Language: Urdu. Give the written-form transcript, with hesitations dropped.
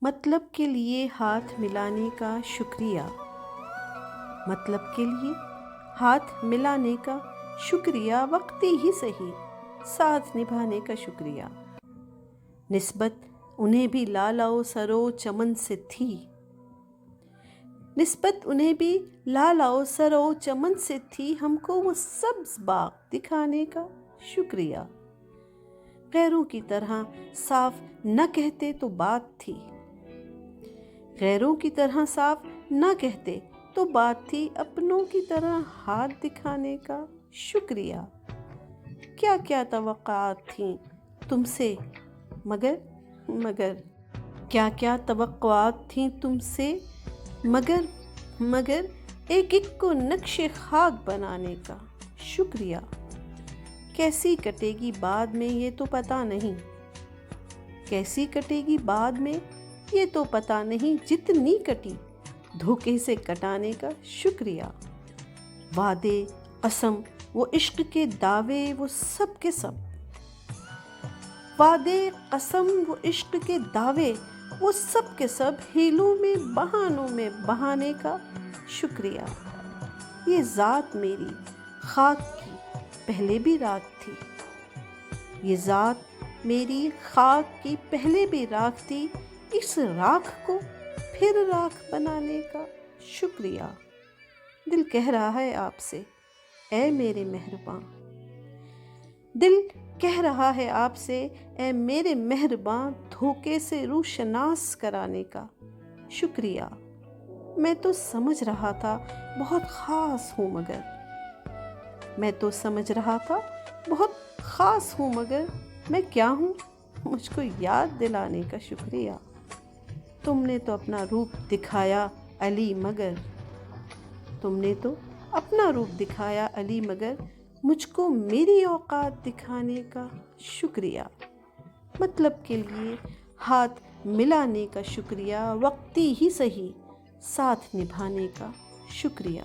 مطلب کے لیے ہاتھ ملانے کا شکریہ، مطلب کے لیے ہاتھ ملانے کا شکریہ، وقتی ہی صحیح ساتھ نبھانے کا شکریہ۔ نسبت انہیں بھی لالا و سرو چمن سے تھی، نسبت انہیں بھی لالا و سرو چمن سے تھی، ہم کو وہ سبز باغ دکھانے کا شکریہ۔ غیروں کی طرح صاف نہ کہتے تو بات تھی، غیروں کی طرح صاف نہ کہتے تو بات تھی، اپنوں کی طرح ہاتھ دکھانے کا شکریہ۔ کیا کیا توقعات تھیں تم سے مگر کیا کیا توقعات تھیں تم سے مگر ایک ایک کو نقش خاک بنانے کا شکریہ۔ کیسی کٹے گی بعد میں یہ تو پتہ نہیں، کیسی کٹے گی بعد میں یہ تو پتہ نہیں، جتنی کٹی دھوکے سے کٹانے کا شکریہ۔ وعدے قسم وہ عشق کے دعوے وہ سب کے سب، وعدے قسم وہ عشق کے دعوے وہ سب کے سب، ہیلوں میں بہانوں میں بہانے کا شکریہ۔ یہ ذات میری خاک کی پہلے بھی راکھ تھی، یہ ذات میری خاک کی پہلے بھی راکھ تھی، اس راکھ کو پھر راکھ بنانے کا شکریہ۔ دل کہہ رہا ہے آپ سے اے میرے مہرباں، دل کہہ رہا ہے آپ سے اے میرے مہرباں، دھوکے سے روشناس کرانے کا شکریہ۔ میں تو سمجھ رہا تھا بہت خاص ہوں مگر، میں تو سمجھ رہا تھا بہت خاص ہوں مگر میں کیا ہوں، مجھ کو یاد دلانے کا شکریہ۔ تم نے تو اپنا روپ دکھایا علی مگر، تم نے تو اپنا روپ دکھایا علی مگر مجھ کو میری اوقات دکھانے کا شکریہ۔ مطلب کے لیے ہاتھ ملانے کا شکریہ، وقتی ہی صحیح ساتھ نبھانے کا شکریہ۔